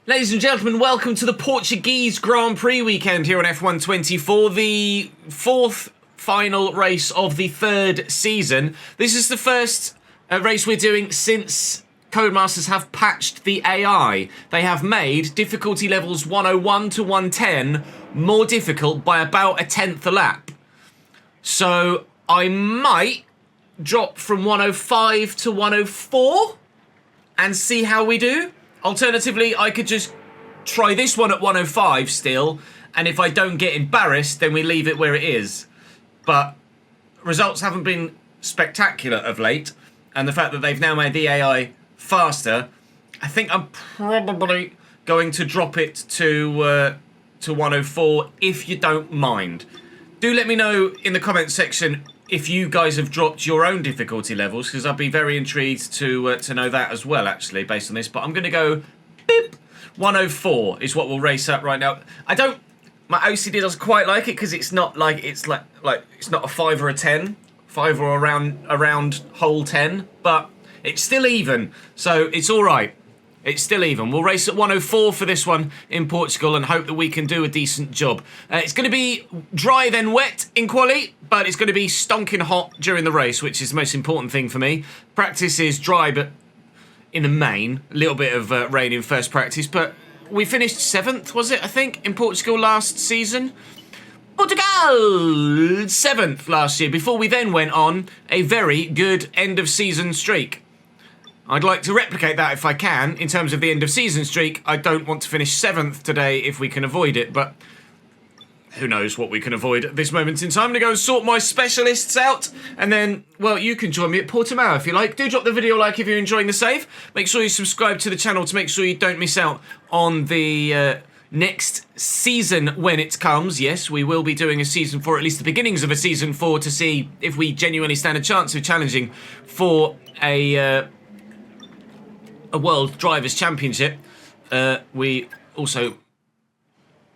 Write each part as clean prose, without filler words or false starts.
Ladies and gentlemen, welcome to the Portuguese Grand Prix weekend here on F124, the fourth final race of the third season. This is the first race we're doing since Codemasters have patched the AI. They have made difficulty levels 101 to 110 more difficult by about a tenth a lap. So I might drop from 105 to 104 and see how we do. Alternatively, I could just try this one at 105 still, and if I don't get embarrassed, then we leave it where it is. But results haven't been spectacular of late, and the fact that they've now made the AI faster, I think I'm probably going to drop it to 104 if you don't mind. Do let me know in the comments section if you guys have dropped your own difficulty levels, because I'd be very intrigued to know that as well, actually, based on this. But I'm going to go, beep, 104 is what we'll race at right now. My OCD doesn't quite like it, because it's not like, it's not a 5 or a 10, 5 or around whole 10, but it's still even, so it's all right. It's still even. We'll race at 104 for this one in Portugal and hope that we can do a decent job. It's going to be dry then wet in quali, but it's going to be stonking hot during the race, which is the most important thing for me. Practice is dry, but in the main, a little bit of rain in first practice. But we finished 7th, was it, I think, in Portugal last season? Portugal! 7th last year, before we then went on a very good end-of-season streak. I'd like to replicate that if I can, in terms of the end-of-season streak. I don't want to finish 7th today if we can avoid it, but who knows what we can avoid at this moment in time. I'm going to go and sort my specialists out, and then, well, you can join me at Portimao if you like. Do drop the video a like if you're enjoying the save. Make sure you subscribe to the channel to make sure you don't miss out on the next season when it comes. Yes, we will be doing a season 4, at least the beginnings of a season 4, to see if we genuinely stand a chance of challenging for a World Drivers' Championship. We also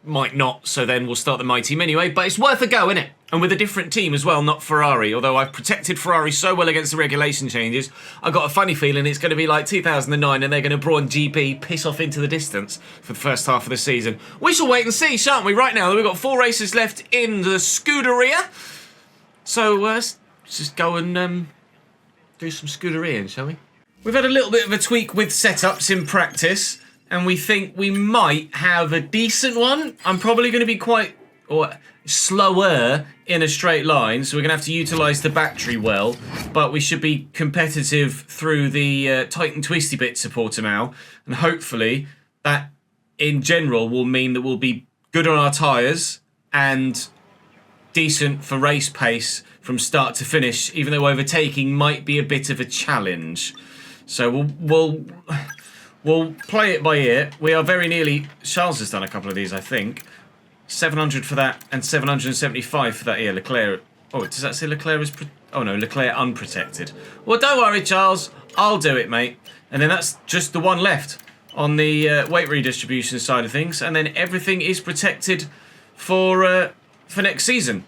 might not, so then we'll start the My Team anyway, but it's worth a go, isn't it? And with a different team as well, not Ferrari, although I've protected Ferrari so well against the regulation changes, I've got a funny feeling it's going to be like 2009 and they're going to Brawn GP piss off into the distance for the first half of the season. We shall wait and see, shan't we? Right now, we've got 4 races left in the Scuderia, so let's just go and do some Scuderia, shall we? We've had a little bit of a tweak with setups in practice, and we think we might have a decent one. I'm probably going to be quite slower in a straight line, so we're going to have to utilise the battery well, but we should be competitive through the tight and twisty bits of Portimao, and hopefully that in general will mean that we'll be good on our tyres and decent for race pace from start to finish, even though overtaking might be a bit of a challenge. So we'll play it by ear. We are very nearly... Charles has done a couple of these, I think. 700 for that and 775 for that. Yeah, Leclerc... Oh, does that say Leclerc is... Oh, no, Leclerc unprotected. Well, don't worry, Charles. I'll do it, mate. And then that's just the one left on the weight redistribution side of things. And then everything is protected for next season.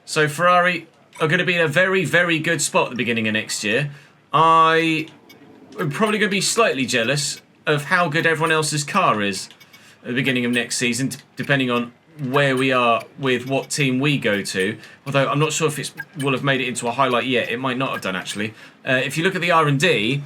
So Ferrari are going to be in a very, very good spot at the beginning of next year. I'm probably going to be slightly jealous of how good everyone else's car is at the beginning of next season, depending on where we are with what team we go to. Although I'm not sure if it will have made it into a highlight yet. It might not have done, actually. If you look at the R&D,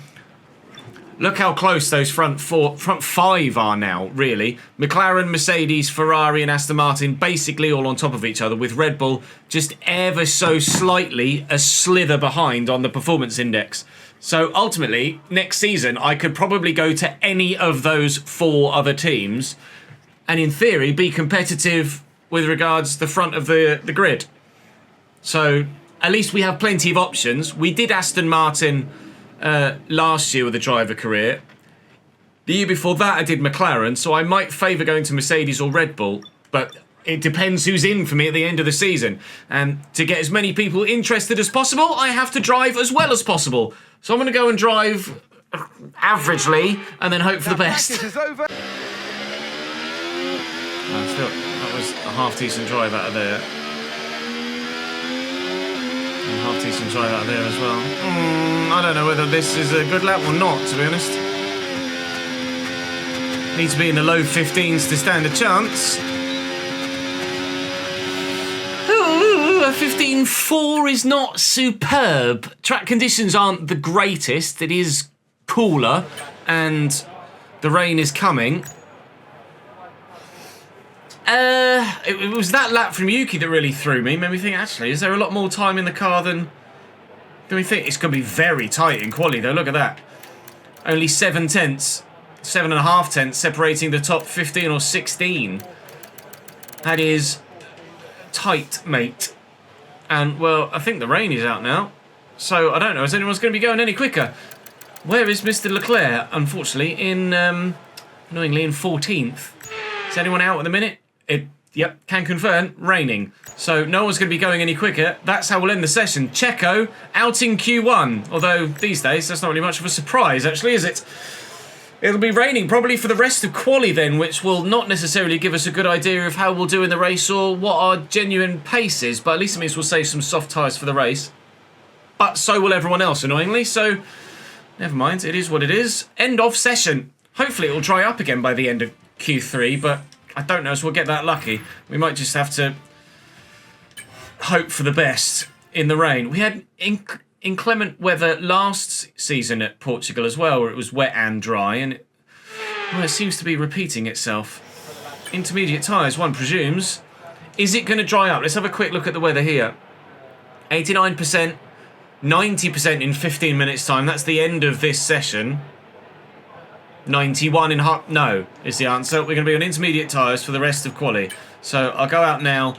look how close those front 5 are now, really. McLaren, Mercedes, Ferrari and Aston Martin basically all on top of each other, with Red Bull just ever so slightly a slither behind on the performance index. So ultimately, next season, I could probably go to any of those 4 other teams and in theory be competitive with regards to the front of the grid. So at least we have plenty of options. We did Aston Martin last year with a driver career. The year before that I did McLaren, so I might favour going to Mercedes or Red Bull, but it depends who's in for me at the end of the season. And to get as many people interested as possible, I have to drive as well as possible. So I'm going to go and drive averagely and then hope for the best. Over. That was a half-decent drive out of there. And half-decent drive out of there as well. I don't know whether this is a good lap or not, to be honest. Need to be in the low 15s to stand a chance. Ooh, a 15.4 is not superb. Track conditions aren't the greatest. It is cooler and the rain is coming. It was that lap from Yuki that really threw me. Made me think, actually, is there a lot more time in the car than we think? It's going to be very tight in quali, though. Look at that. Only 7 tenths, 7.5 tenths separating the top 15 or 16. That is tight, mate. And, well, I think the rain is out now. So, I don't know. Is anyone's going to be going any quicker? Where is Mr. Leclerc? Unfortunately, annoyingly, in 14th. Is anyone out at the minute? Yep, can confirm, raining. So no one's going to be going any quicker. That's how we'll end the session. Checo out in Q1. Although these days, that's not really much of a surprise, actually, is it? It'll be raining probably for the rest of quali then, which will not necessarily give us a good idea of how we'll do in the race or what our genuine pace is. But at least it means we'll save some soft tyres for the race. But so will everyone else, annoyingly. So never mind, it is what it is. End of session. Hopefully it will dry up again by the end of Q3, but I don't know, so we'll get that lucky. We might just have to hope for the best in the rain. We had inclement weather last season at Portugal as well, where it was wet and dry, and it seems to be repeating itself. Intermediate tyres, one presumes. Is it going to dry up? Let's have a quick look at the weather here. 89%, 90% in 15 minutes' time. That's the end of this session. 91 in hot, no, is the answer. We're going to be on intermediate tyres for the rest of quali. So I'll go out now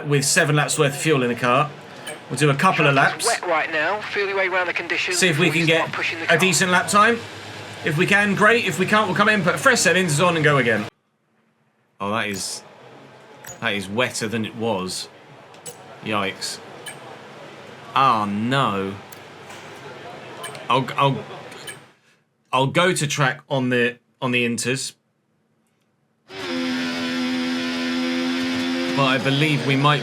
with 7 laps worth of fuel in the car. We'll do a couple of laps. Wet right now. Feel your way around the conditions. See if we can get a decent lap time. If we can, great. If we can't, we'll come in, put fresh settings on and go again. Oh, that is wetter than it was. Yikes. Oh, no. I'll go to track on the inters, but I believe we might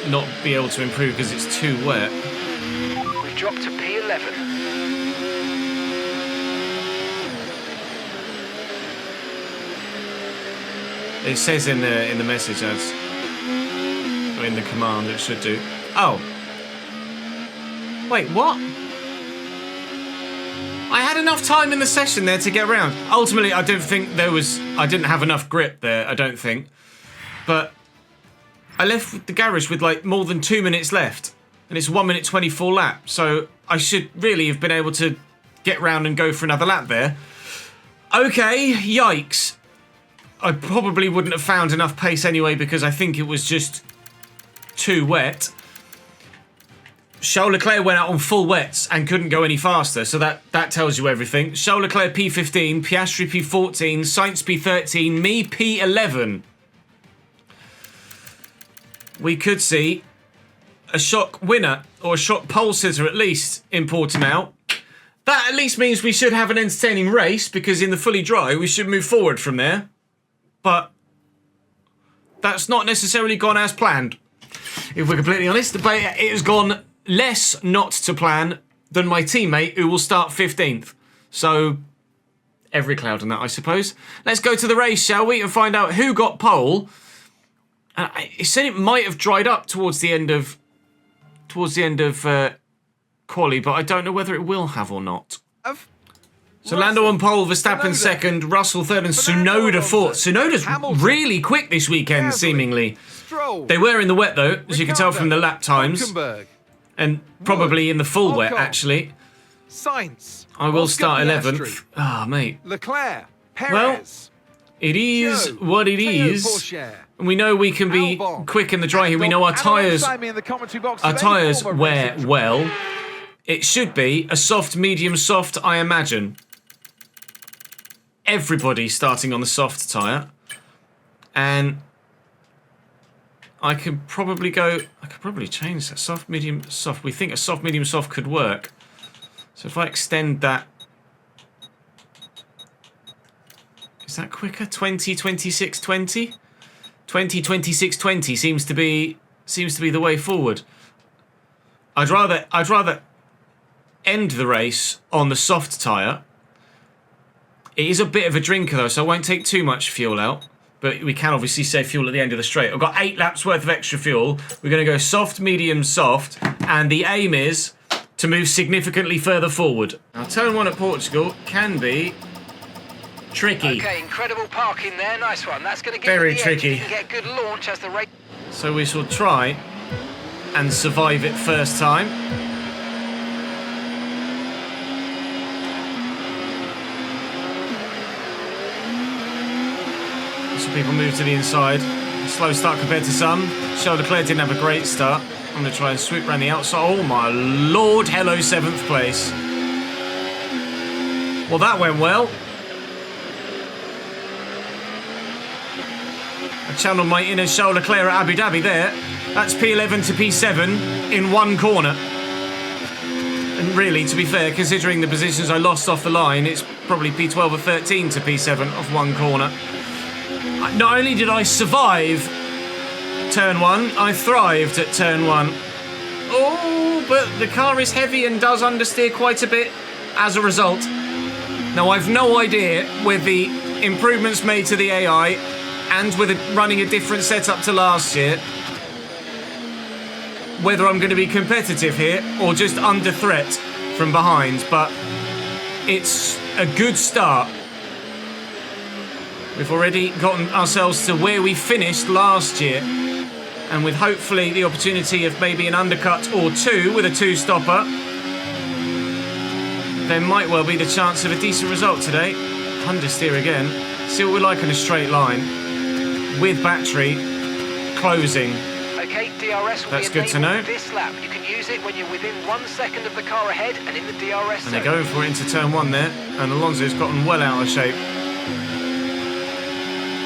not be able to improve because it's too wet. We've dropped to P11. It says in the message ads, or in the command, it should do. Oh, wait, what? I had enough time in the session there to get around. Ultimately, I didn't have enough grip there, I don't think. But I left the garage with like more than 2 minutes left. And it's 1 minute 24 lap. So I should really have been able to get round and go for another lap there. Okay, yikes. I probably wouldn't have found enough pace anyway because I think it was just too wet. Charles Leclerc went out on full wets and couldn't go any faster, so that tells you everything. Charles Leclerc P15, Piastri P14, Sainz P13, me P11. We could see a shock winner, or a shock pole sitter at least, in Portimao. That at least means we should have an entertaining race, because in the fully dry we should move forward from there. But that's not necessarily gone as planned, if we're completely honest. But it has gone less not to plan than my teammate, who will start 15th. So, every cloud on that, I suppose. Let's go to the race, shall we, and find out who got pole. It said it might have dried up towards the end of quali, but I don't know whether it will have or not. So Lando on pole, Verstappen second, Russell third, and Tsunoda fourth. Tsunoda's really quick this weekend, seemingly. They were in the wet, though, as you can tell from the lap times. And probably in the full wet, actually. I will start 11th. Ah, mate. Leclerc, well, it is what it is. And we know we can be quick in the dry here. We know our tyres wear well. It should be a soft, medium, soft, I imagine. Everybody starting on the soft tyre. And I could probably change that. Soft, medium, soft. We think a soft, medium, soft could work. So if I extend that, is that quicker? 20, 26, 20? 20, 26, 20 seems to be the way forward. I'd rather end the race on the soft tyre. It is a bit of a drinker though, so I won't take too much fuel out. But we can obviously save fuel at the end of the straight. I've got 8 laps worth of extra fuel. We're going to go soft, medium, soft. And the aim is to move significantly further forward. Now, turn 1 at Portugal can be tricky. Okay, incredible parking there. Nice one. That's going to get Very you the tricky. edge. You can get good launch as the race. So we shall try and survive it first time. Some people move to the inside. Slow start compared to some. Charles Leclerc didn't have a great start. I'm going to try and swoop around the outside. Oh my lord, hello, 7th place. Well, that went well. I channeled my inner Charles Leclerc at Abu Dhabi there. That's P11 to P7 in one corner. And really, to be fair, considering the positions I lost off the line, it's probably P12 or 13 to P7 off one corner. Not only did I survive turn 1, I thrived at turn 1. Oh, but the car is heavy and does understeer quite a bit as a result. Now, I've no idea with the improvements made to the AI and with running a different setup to last year, whether I'm going to be competitive here or just under threat from behind, but it's a good start. We've already gotten ourselves to where we finished last year, and with hopefully the opportunity of maybe an undercut or 2 with a 2-stopper, there might well be the chance of a decent result today. Understeer again. See what we like in a straight line with battery closing. Okay, DRS will That's be good to know. this lap. You can use it when you're within 1 second of the car ahead and in the DRS And they're going for it into turn 1 there, and Alonso's gotten well out of shape.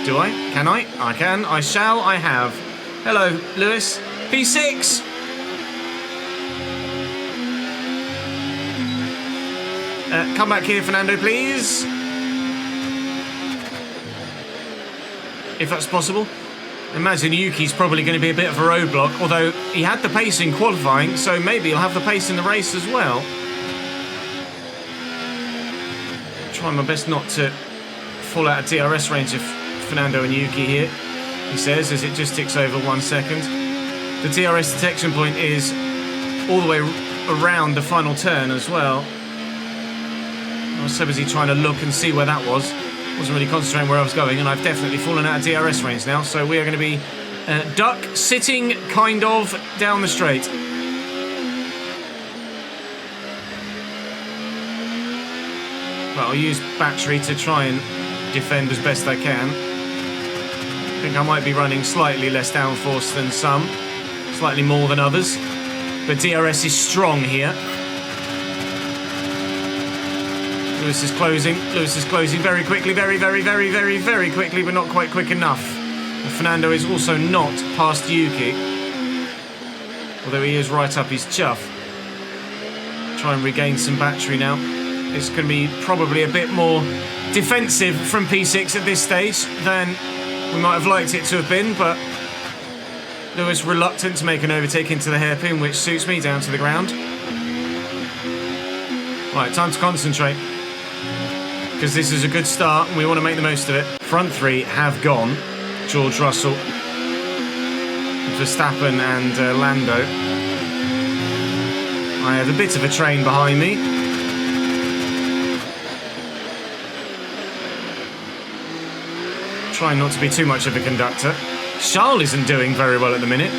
Do I? Can I? I can. I shall. I have. Hello, Lewis. P6! Come back here, Fernando, please. If that's possible. Imagine Yuki's probably going to be a bit of a roadblock, although he had the pace in qualifying, so maybe he'll have the pace in the race as well. Trying my best not to fall out of DRS range of Fernando and Yuki here, he says, as it just ticks over 1 second. The DRS detection point is all the way around the final turn as well. I was so busy trying to look and see where that was. Wasn't really concentrating where I was going, and I've definitely fallen out of DRS range now, so we are going to be duck sitting kind of down the straight. Well, I'll use battery to try and defend as best I can. I think I might be running slightly less downforce than some, slightly more than others, but DRS is strong here. Lewis is closing very quickly, very quickly, but not quite quick enough. And Fernando is also not past Yuki, although he is right up his chuff. Try and regain some battery now. It's going to be probably a bit more defensive from P6 at this stage than we might have liked it to have been, but Lewis reluctant to make an overtake into the hairpin, which suits me down to the ground. Right, time to concentrate, because this is a good start and we want to make the most of it. Front 3 have gone. George Russell, Verstappen and Lando. I have a bit of a train behind me. Trying not to be too much of a conductor. Charles isn't doing very well at the minute.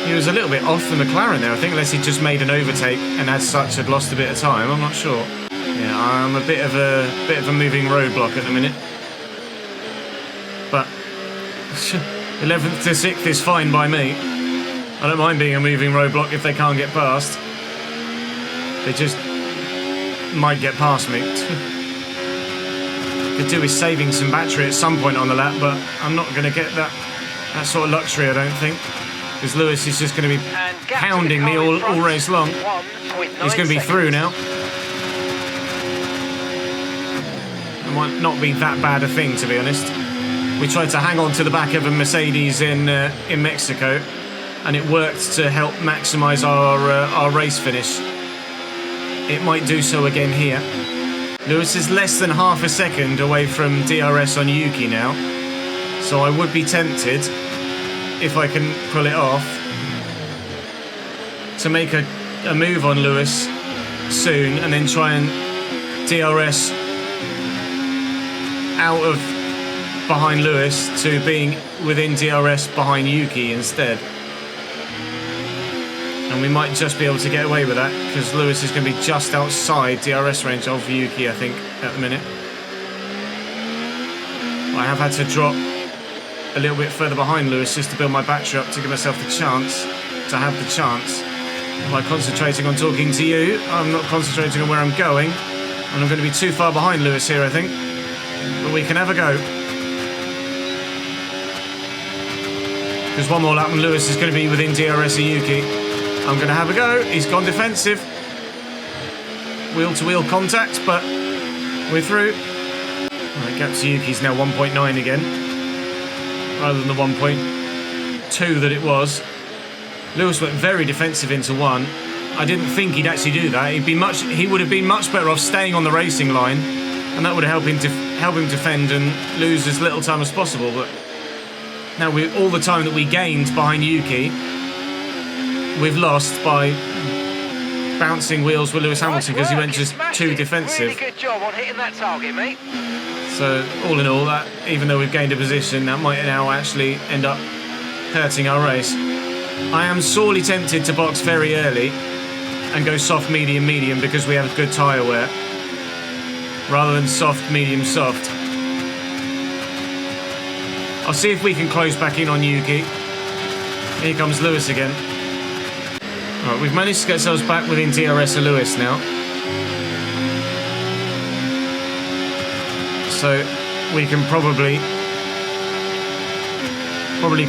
He was a little bit off the McLaren there, I think, unless he just made an overtake and as such had lost a bit of time. I'm not sure. Yeah, I'm a bit of a moving roadblock at the minute. But 11th to 6th is fine by me. I don't mind being a moving roadblock if they can't get past. They just might get past me. Could do with saving some battery at some point on the lap, but I'm not going to get that sort of luxury, I don't think, because Lewis is just going to be pounding me all race long. He's going to be through now. It might not be that bad a thing, to be honest. We tried to hang on to the back of a Mercedes in Mexico, and it worked to help maximise our race finish. It might do so again here. Lewis is less than half a second away from DRS on Yuki now. So I would be tempted, if I can pull it off, to make a move on Lewis soon and then try and DRS out of behind Lewis to being within DRS behind Yuki instead. And we might just be able to get away with that because Lewis is going to be just outside DRS range of Yuki, I think, at the minute. I have had to drop a little bit further behind Lewis just to build my battery up to give myself the chance to have the chance. By concentrating on talking to you, I'm not concentrating on where I'm going, and I'm going to be too far behind Lewis here, I think. But we can have a go. Because one more lap and Lewis is going to be within DRS of Yuki. I'm going to have a go. He's gone defensive. Wheel-to-wheel contact, but we're through. Right, gap to Yuki's now 1.9 again, rather than the 1.2 that it was. Lewis went very defensive into one. I didn't think he'd actually do that. He would have been much better off staying on the racing line, and that would have helped him defend and lose as little time as possible. But now all the time that we gained behind Yuki, we've lost by bouncing wheels with Lewis Hamilton because he went just too defensive. Really good job on hitting that target, mate. So all in all, that even though we've gained a position, that might now actually end up hurting our race. I am sorely tempted to box very early and go soft, medium, medium because we have good tyre wear, rather than soft, medium, soft. I'll see if we can close back in on Yuki. Here comes Lewis again. Alright, we've managed to get ourselves back within DRS of Lewis now. So we can probably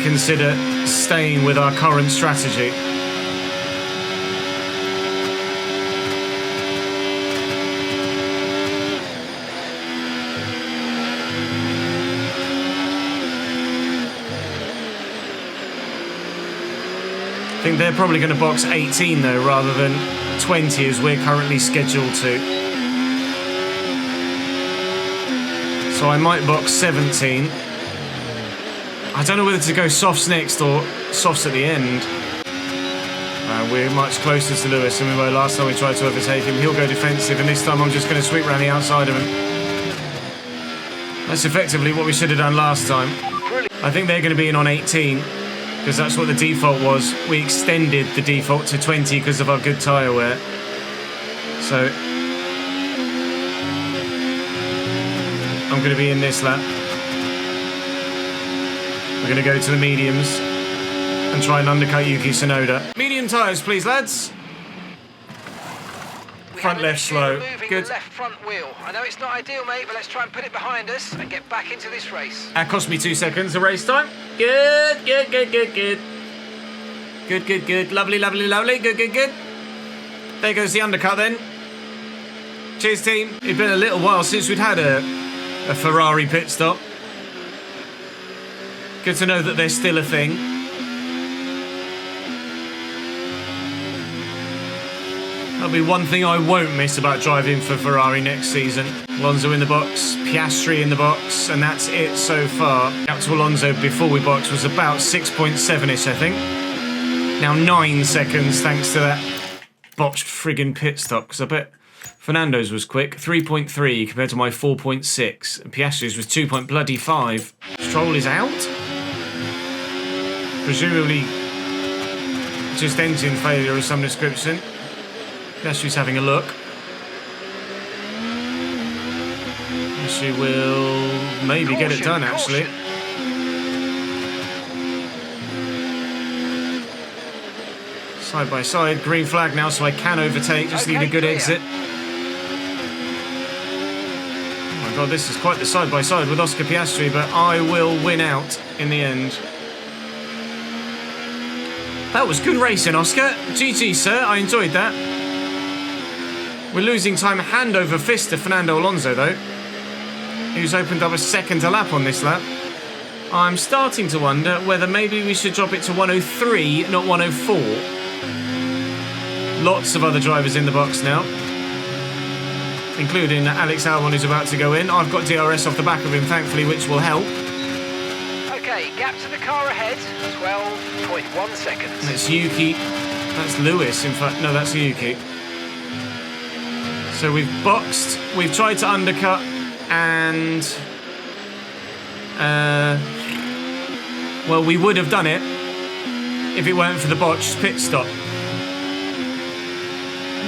consider staying with our current strategy. I think they're probably going to box 18 though, rather than 20 as we're currently scheduled to. So I might box 17. I don't know whether to go softs next or softs at the end. We're much closer to Lewis than we were last time we tried to overtake him. He'll go defensive, and this time I'm just going to sweep around the outside of him. That's effectively what we should have done last time. I think they're going to be in on 18, because that's what the default was. We extended the default to 20 because of our good tyre wear. So I'm going to be in this lap. We're going to go to the mediums and try and undercut Yuki Tsunoda. Medium tyres, please, lads. Front left slow. Good. The left front wheel. I know it's not ideal, mate, but let's try and put it behind us and get back into this race. That cost me 2 seconds of race time. Good, good, good, good, good. Good, good, good. Lovely, lovely, lovely. Good, good, good. There goes the undercut then. Cheers, team. It's been a little while since we'd had a Ferrari pit stop. Good to know that they're still a thing. That'll be one thing I won't miss about driving for Ferrari next season. Alonso in the box, Piastri in the box, and that's it so far. Out to Alonso before we box was about 6.7-ish, I think. Now 9 seconds thanks to that botched friggin' pit stop, because I bet Fernando's was quick. 3.3 compared to my 4.6. And Piastri's was 2.5. Stroll is out? Presumably just engine failure of some description. Piastri's having a look. She will maybe get it done, actually. Side by side, green flag now, so I can overtake. Just need a good exit. Oh my god, this is quite the side by side with Oscar Piastri, but I will win out in the end. That was good racing, Oscar. GG, sir. I enjoyed that. We're losing time hand over fist to Fernando Alonso, though, who's opened up a second to lap on this lap. I'm starting to wonder whether maybe we should drop it to 103, not 104. Lots of other drivers in the box now. including Alex Albon, who's about to go in. I've got DRS off the back of him, thankfully, which will help. Okay, gap to the car ahead, 12.1 seconds. That's Yuki. That's Lewis, in fact. No, that's Yuki. So we've boxed. We've tried to undercut, and well, we would have done it if it weren't for the botched pit stop.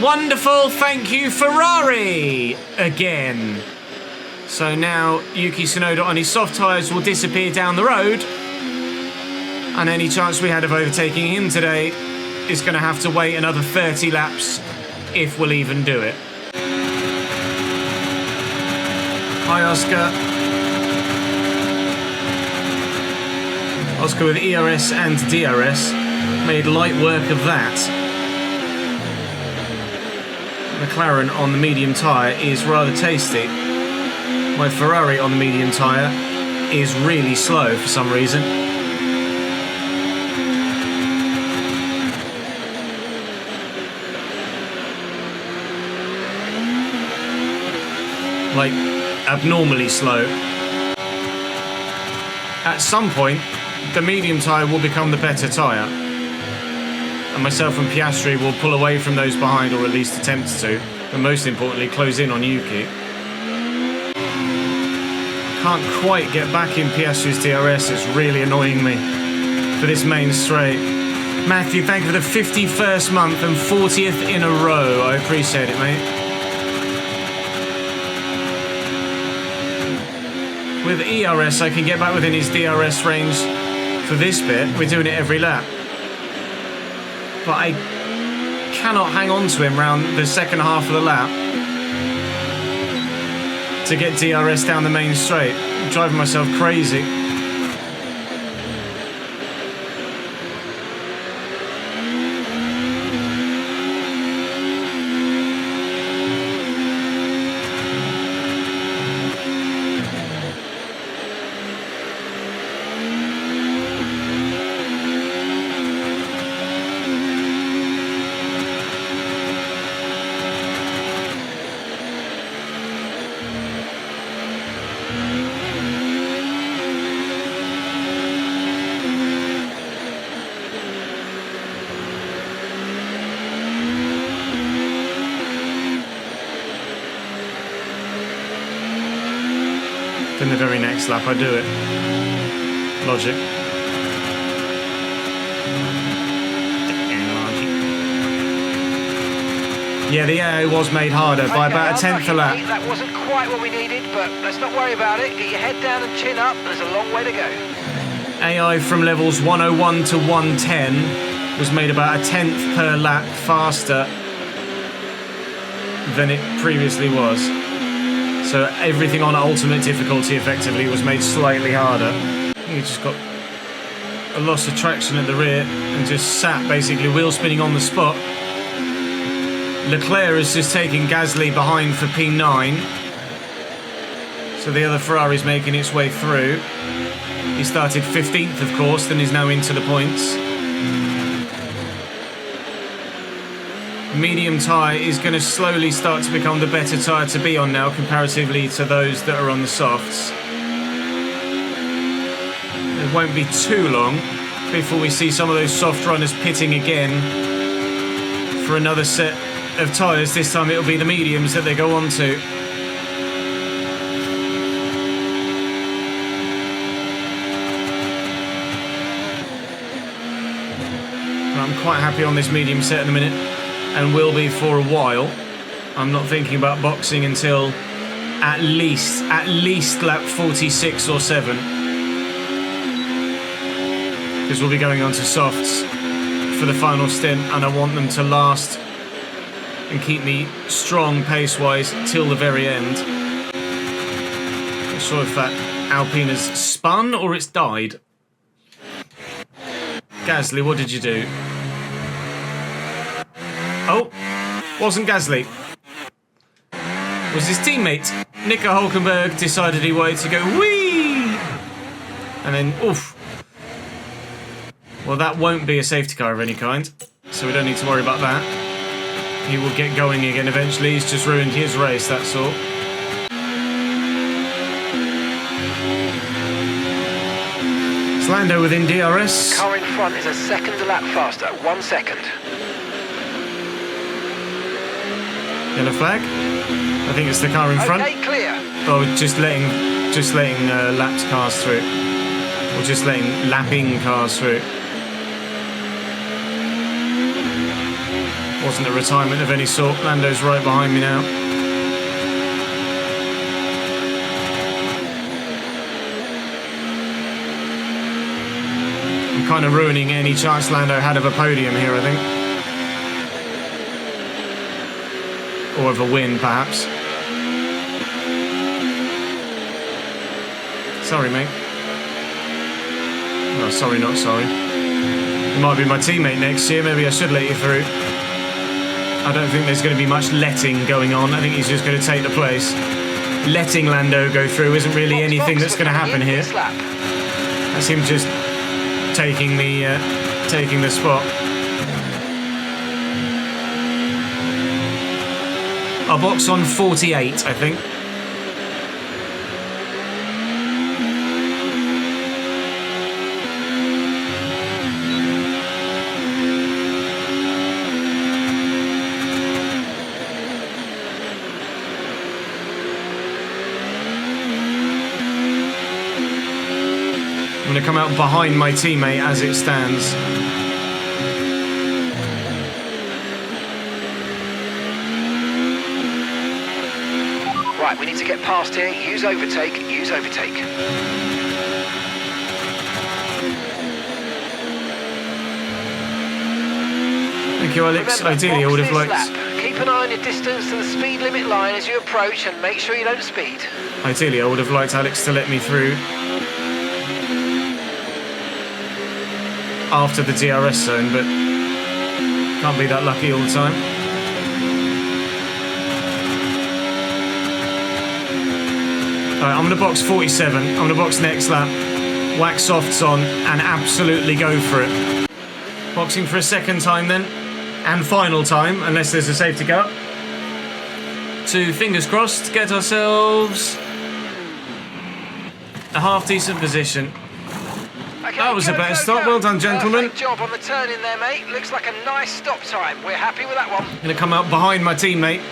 Wonderful, thank you, Ferrari! Again. So now Yuki Tsunoda on his soft tyres will disappear down the road, and any chance we had of overtaking him today is going to have to wait another 30 laps, if we'll even do it. Hi, Oscar. Oscar with ERS and DRS made light work of that. McLaren on the medium tyre is rather tasty. My Ferrari on the medium tyre is really slow for some reason. Like, abnormally slow. At some point, the medium tyre will become the better tyre, and myself and Piastri will pull away from those behind, or at least attempt to, but most importantly close in on Yuki. Can't quite get back in Piastri's DRS, it's really annoying me for this main straight. Matthew, thank you for the 51st month and 40th in a row. I appreciate it, mate. With ERS, I can get back within his DRS range for this bit. We're doing it every lap. But I cannot hang on to him round the second half of the lap to get DRS down the main straight. I'm driving myself crazy. In the very next lap I do it. Logic. Yeah, the AI was made harder by about a tenth a lap. That wasn't quite what we needed, but let's not worry about it. Get your head down and chin up. There's a long way to go. AI from levels 101 to 110 was made about a tenth per lap faster than it previously was. So everything on ultimate difficulty effectively was made slightly harder. You just got a loss of traction at the rear and just sat basically wheel spinning on the spot. Leclerc has just taken Gasly behind for P9. So the other Ferrari's making its way through. He started 15th, of course, then is now into the points. Medium tyre is going to slowly start to become the better tyre to be on now, comparatively to those that are on the softs. It won't be too long before we see some of those soft runners pitting again for another set of tyres. This time it'll be the mediums that they go on to. I'm quite happy on this medium set at the minute, and will be for a while. I'm not thinking about boxing until at least lap 46 or 7. Because we'll be going on to softs for the final stint, and I want them to last and keep me strong pace-wise till the very end. Not sure if that Alpine has spun or it's died. Gasly, what did you do? Oh, wasn't Gasly. Was his teammate, Nico Hülkenberg, decided he wanted to go whee! And then, oof. Well, that won't be a safety car of any kind, so we don't need to worry about that. He will get going again eventually. He's just ruined his race, that's all. It's Lando within DRS. Car in front is a second a lap faster, 1 second. Yellow flag. I think it's the car in front. Okay, clear. Oh, just letting lapped cars through, or just letting lapping cars through. Wasn't a retirement of any sort. Lando's right behind me now. I'm kind of ruining any chance Lando had of a podium here, I think. Or of a win, perhaps. Sorry, mate. Oh, sorry, not sorry. You might be my teammate next year. Maybe I should let you through. I don't think there's going to be much letting going on. I think he's just going to take the place. Letting Lando go through isn't really anything that's going to happen here. That's him just taking the spot. Our box on 48, I think. I'm going to come out behind my teammate as it stands. Right, we need to get past here. Use overtake, use overtake. Thank you, Alex. Remember, Ideally, I would have liked... lap. Keep an eye on your distance and the speed limit line as you approach and make sure you don't speed. Ideally, I would have liked Alex to let me through after the DRS zone, but can't be that lucky all the time. Alright, I'm going to box 47. I'm going to box next lap. Whack softs on and absolutely go for it. Boxing for a second time then, and final time, unless there's a safety car. To, fingers crossed, get ourselves a half-decent position. Okay, That was a better stop. Well done, gentlemen. Perfect job on the turn in there, mate. Looks like a nice stop time. We're happy with that one. I'm going to come out behind my teammate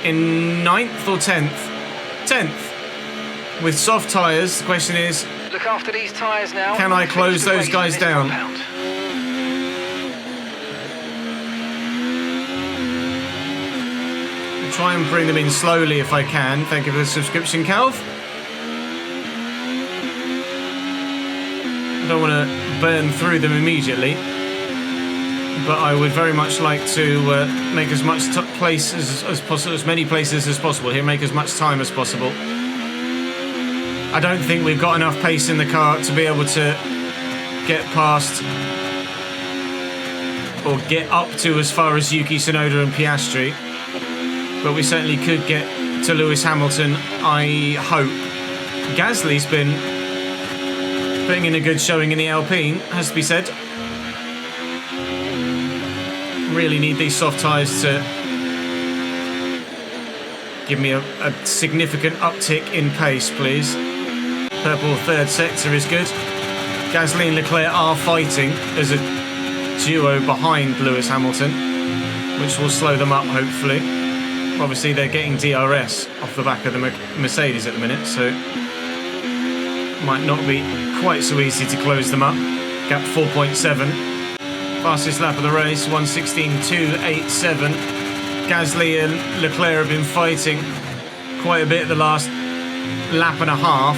in 9th or 10th? 10th. With soft tyres, the question is... Look after these tyres now. Can I close those guys down? I'll try and bring them in slowly if I can. Thank you for the subscription, Calv. I don't want to burn through them immediately, but I would very much like to make as much places as possible, as many places as possible here, make as much time as possible. I don't think we've got enough pace in the car to be able to get past or get up to as far as Yuki Tsunoda and Piastri, but we certainly could get to Lewis Hamilton, I hope. Gasly's been putting in a good showing in the Alpine, has to be said. Really need these soft tyres to give me a significant uptick in pace, please. Purple third sector is good. Gasly and Leclerc are fighting as a duo behind Lewis Hamilton, which will slow them up, hopefully. Obviously, they're getting DRS off the back of the Mercedes at the minute, so might not be quite so easy to close them up. Gap 4.7. Fastest lap of the race, 1:16.287. Gasly and Leclerc have been fighting quite a bit the last lap and a half.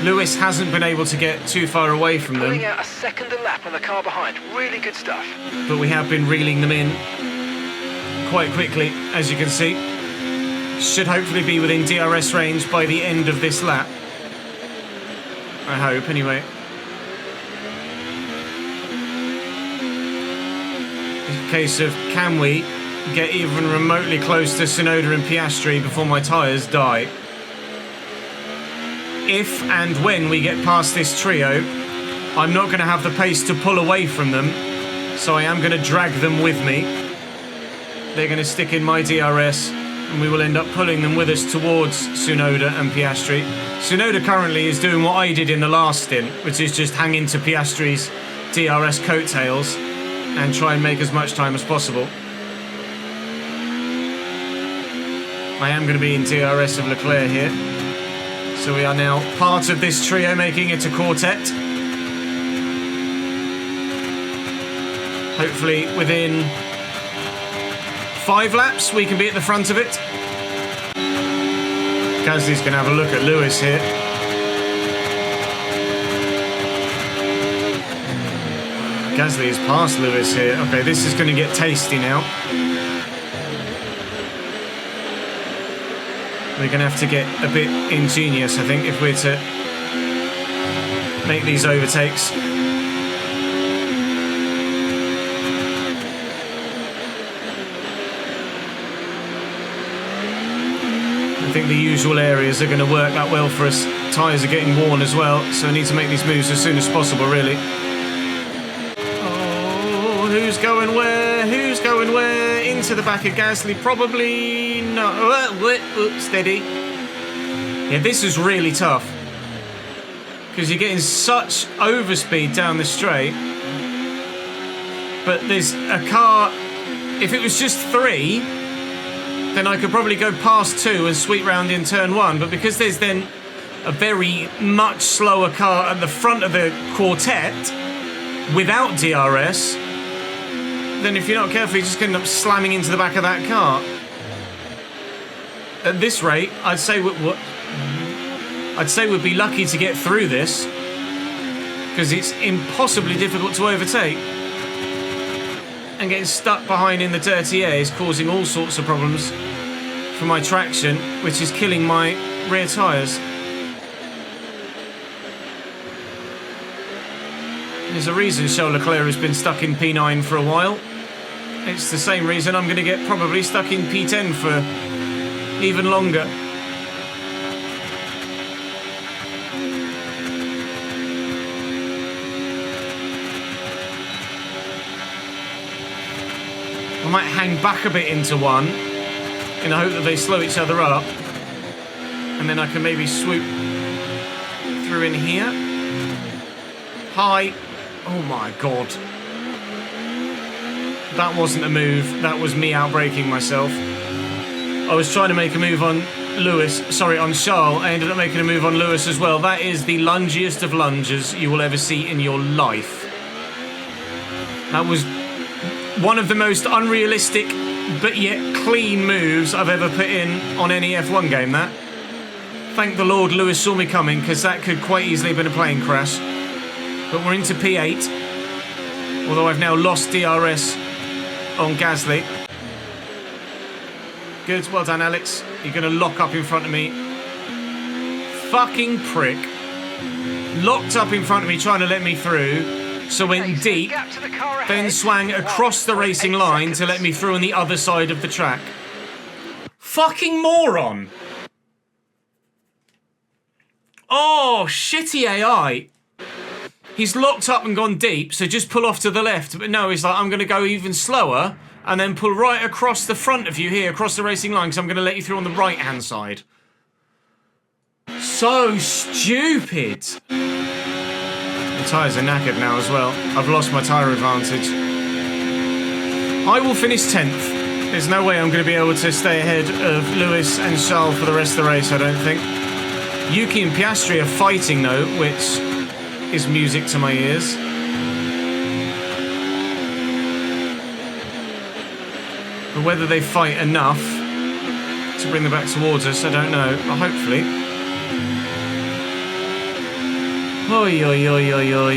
Lewis hasn't been able to get too far away from them. Pulling out a second a lap on the car behind. Really good stuff. But we have been reeling them in quite quickly, as you can see. Should hopefully be within DRS range by the end of this lap. I hope, anyway. It's a case of, can we get even remotely close to Tsunoda and Piastri before my tyres die? If and when we get past this trio, I'm not going to have the pace to pull away from them, so I am going to drag them with me. they're going to stick in my DRS, and we will end up pulling them with us towards Tsunoda and Piastri. Tsunoda currently is doing what I did in the last stint, which is just hang into Piastri's DRS coattails and try and make as much time as possible. I am going to be in DRS of Leclerc here. So we are now part of this trio, making it a quartet. Hopefully within 5 laps we can be at the front of it. Gasly's going to have a look at Lewis here. Gasly has passed Lewis here. Okay, this is going to get tasty now. We're going to have to get a bit ingenious, I think, if we're to make these overtakes. I think the usual areas are going to work out well for us. Tyres are getting worn as well, so I need to make these moves as soon as possible, really. Oh, who's going where? Who's going where? Into the back of Gasly, probably no. Steady. Yeah, this is really tough because you're getting such overspeed down the straight. But there's a car. If it was just 3, then I could probably go past 2 and sweep round in turn 1. But because there's then a very much slower car at the front of the quartet without DRS, then if you're not careful, you're just going to end up slamming into the back of that car. At this rate, I'd say we'd be lucky to get through this because it's impossibly difficult to overtake. And getting stuck behind in the dirty air is causing all sorts of problems for my traction, which is killing my rear tyres. There's a reason Charles Leclerc has been stuck in P9 for a while. It's the same reason I'm going to get probably stuck in P10 for even longer. I might hang back a bit into 1 in the hope that they slow each other up, and then I can maybe swoop through in here. Hi. Oh my god. That wasn't a move, that was me outbraking myself. I was trying to make a move on on Charles. I ended up making a move on Lewis as well. That is the lungiest of lunges you will ever see in your life. That was one of the most unrealistic but yet clean moves I've ever put in on any F1 game, that. Thank the Lord Lewis saw me coming, because that could quite easily have been a plane crash. But we're into P8, although I've now lost DRS on Gasly. Good, well done, Alex. You're going to lock up in front of me. Fucking prick. Locked up in front of me, trying to let me through. So went deep, then swang across the racing line to let me through on the other side of the track. Fucking moron. Oh, shitty AI. He's locked up and gone deep, so just pull off to the left. But no, he's like, I'm going to go even slower and then pull right across the front of you here, across the racing line, because I'm going to let you through on the right-hand side. So stupid. The tyres are knackered now as well. I've lost my tyre advantage. I will finish 10th. There's no way I'm going to be able to stay ahead of Lewis and Charles for the rest of the race, I don't think. Yuki and Piastri are fighting though, which is music to my ears. But whether they fight enough to bring them back towards us, I don't know. But hopefully. Oi, oi, oi, oi, oi.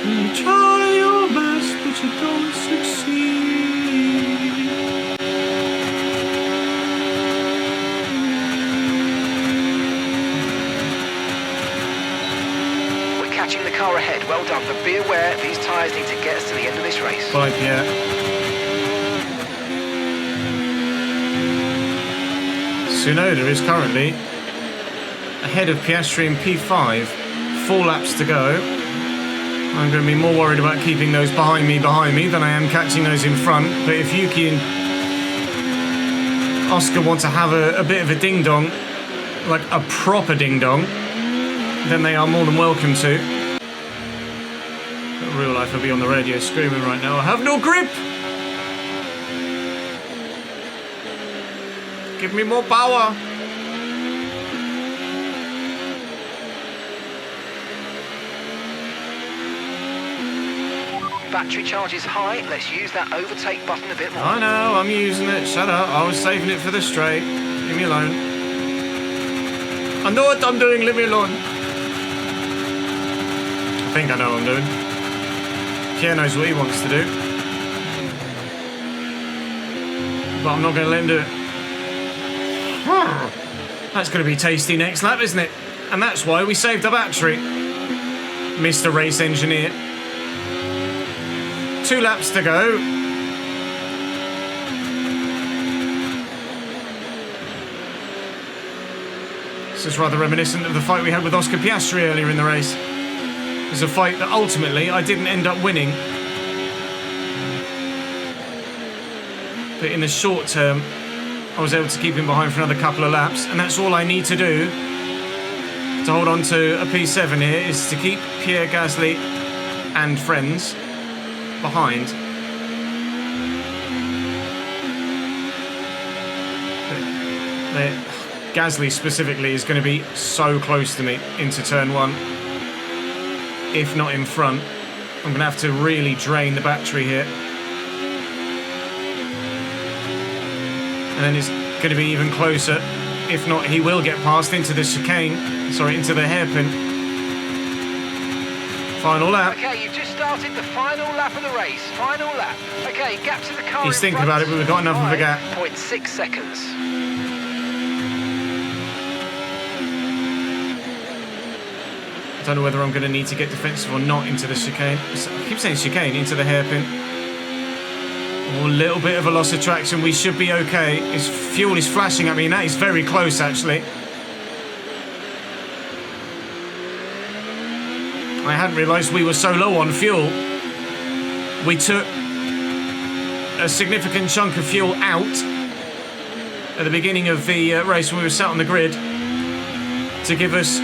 You try your best, but you don't succeed. We're catching the car ahead. Well done, but be aware these tyres need to get us to the end of this race. Bye, Pierre. Tsunoda is currently ahead of Piastri in P5. 4 laps to go. I'm going to be more worried about keeping those behind me than I am catching those in front. But if Yuki and Oscar want to have a bit of a ding-dong, like a proper ding-dong, then they are more than welcome to. But real life, I'll be on the radio screaming right now, I have no grip! Give me more power! Battery charge is high. Let's use that overtake button a bit more. I know, I'm using it. Shut up. I was saving it for the straight. Leave me alone. I know what I'm doing. Leave me alone. I think I know what I'm doing. Pierre knows what he wants to do. But I'm not going to let him do it. That's going to be tasty next lap, isn't it? And that's why we saved the battery. Mr. Race Engineer. 2 laps to go. This is rather reminiscent of the fight we had with Oscar Piastri earlier in the race. It was a fight that ultimately I didn't end up winning. But in the short term, I was able to keep him behind for another couple of laps, and that's all I need to do to hold on to a P7 here, is to keep Pierre Gasly and friends behind. Gasly specifically is going to be so close to me into turn 1. If not in front, I'm going to have to really drain the battery here. And then it's going to be even closer. If not, he will get past into the chicane. Sorry, into the hairpin. Final lap. Okay, you've just started the final lap of the race. Final lap. Okay, gap to the car. He's thinking about it, but we've got enough of a gap. 0.6 seconds. I don't know whether I'm going to need to get defensive or not into the chicane. I keep saying chicane, into the hairpin. Oh, a little bit of a loss of traction. We should be okay. His fuel is flashing at me, and that is very close, actually. I hadn't realised we were so low on fuel. We took a significant chunk of fuel out at the beginning of the race when we were sat on the grid to give us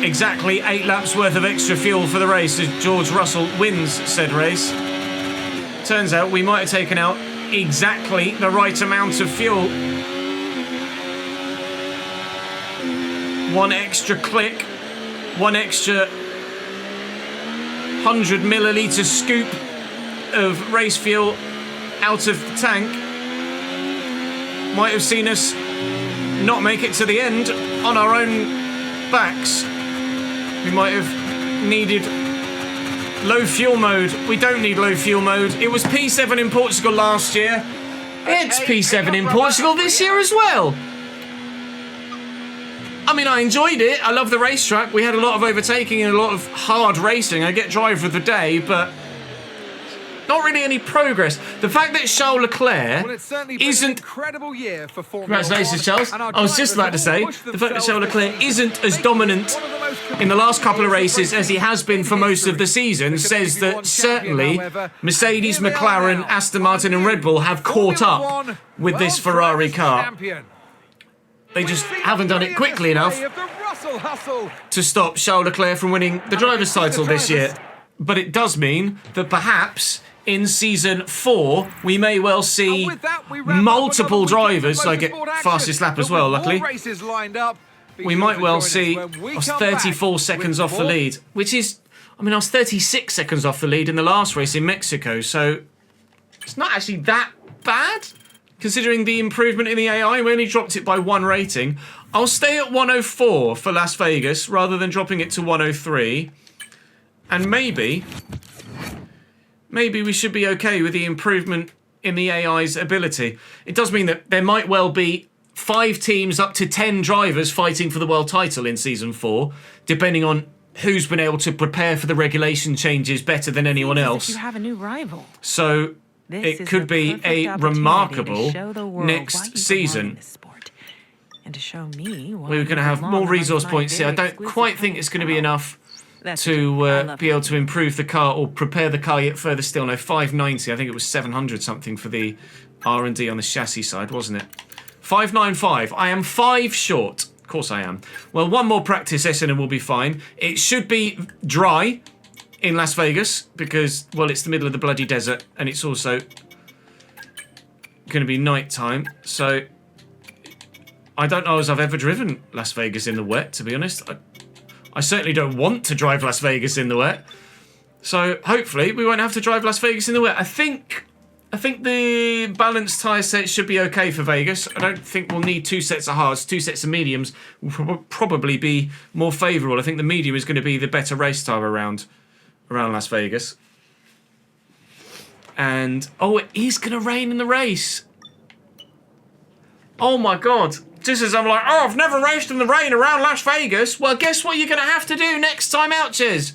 exactly 8 laps worth of extra fuel for the race as George Russell wins said race. Turns out we might have taken out exactly the right amount of fuel. One extra click, one extra 100 millilitre scoop of race fuel out of the tank might have seen us not make it to the end on our own backs. We might have needed low fuel mode. We don't need low fuel mode. It was P7 in Portugal last year. It's P7 in Portugal this year as well. I mean, I enjoyed it. I love the racetrack. We had a lot of overtaking and a lot of hard racing. I get driver of the day, but not really any progress. The fact that Charles Leclerc isn't... incredible year for Congratulations, Charles. I was just about to say, the fact that Charles Leclerc isn't as dominant in the last couple of races as he has been for most of the season says that certainly Mercedes, McLaren, Aston Martin and Red Bull have caught up with this Ferrari car. They just haven't done it quickly enough to stop Charles Leclerc from winning the driver's title this year. But it does mean that perhaps in season 4 we may well see multiple drivers. I get fastest lap as well, luckily. We might well see us 34 seconds off the lead, which is, I mean, I was 36 seconds off the lead in the last race in Mexico, so it's not actually that bad. Considering the improvement in the AI, we only dropped it by 1 rating. I'll stay at 104 for Las Vegas rather than dropping it to 103. And maybe we should be okay with the improvement in the AI's ability. It does mean that there might well be 5 teams up to 10 drivers fighting for the world title in Season 4, depending on who's been able to prepare for the regulation changes better than anyone else. You have a new rival. So it could be a remarkable next season. And to show me We're going to have more resource points here. I don't quite think it's going to be enough to be able to improve the car or prepare the car yet further still. No, 590. I think it was 700 something for the R&D on the chassis side, wasn't it? 595. I am 5 short. Of course I am. Well, one more practice session and we'll be fine. It should be dry in Las Vegas because, well, it's the middle of the bloody desert and it's also going to be night time. So I don't know as I've ever driven Las Vegas in the wet, to be honest. I certainly don't want to drive Las Vegas in the wet. So hopefully we won't have to drive Las Vegas in the wet. I think the balanced tyre set should be okay for Vegas. I don't think we'll need 2 sets of hards. 2 sets of mediums will probably be more favourable. I think the medium is going to be the better race tyre around Las Vegas. And, oh, it is going to rain in the race. Oh my God. Just as I'm like, oh, I've never raced in the rain around Las Vegas. Well, guess what you're going to have to do next time out, Ches?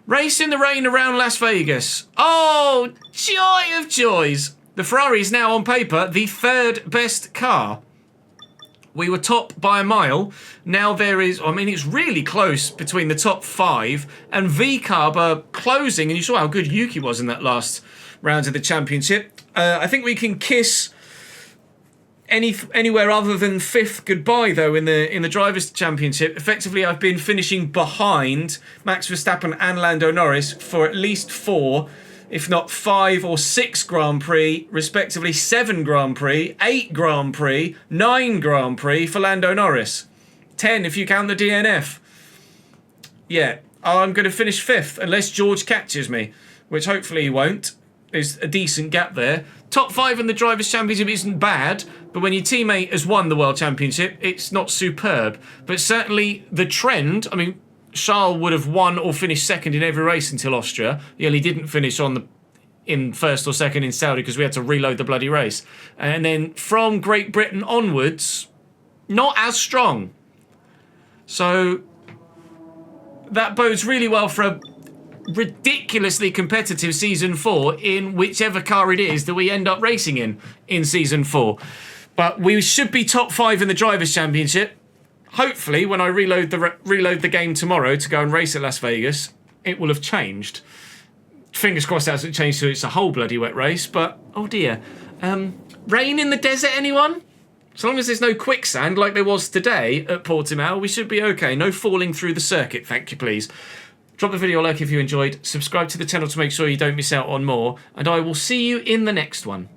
Race in the rain around Las Vegas. Oh, joy of joys. The Ferrari is now on paper the 3rd best car. We were top by a mile. Now there is, I mean, it's really close between the top 5 and V-Carb are closing. And you saw how good Yuki was in that last round of the championship. I think we can kiss anywhere other than 5th goodbye though in the drivers' championship. Effectively, I've been finishing behind Max Verstappen and Lando Norris for at least 4, if not 5 or 6 Grand Prix, respectively 7 Grand Prix, 8 Grand Prix, 9 Grand Prix for Lando Norris, 10 if you count the DNF. Yeah, I'm going to finish 5th unless George catches me, which hopefully he won't. There's a decent gap there. Top 5 in the Drivers' Championship isn't bad, but when your teammate has won the World Championship, it's not superb. But certainly the trend, I mean, Charles would have won or finished 2nd in every race until Austria. He only didn't finish in 1st or 2nd in Saudi because we had to reload the bloody race. And then from Great Britain onwards, not as strong. So that bodes really well for a ridiculously competitive season 4 in whichever car it is that we end up racing in season 4. But we should be top 5 in the Drivers' Championship. Hopefully, when I reload the game tomorrow to go and race at Las Vegas, it will have changed. Fingers crossed it hasn't changed so it's a whole bloody wet race, but oh dear. Rain in the desert, anyone? So long as there's no quicksand like there was today at Portimao, we should be okay. No falling through the circuit, thank you please. Drop the video a like if you enjoyed, subscribe to the channel to make sure you don't miss out on more, and I will see you in the next one.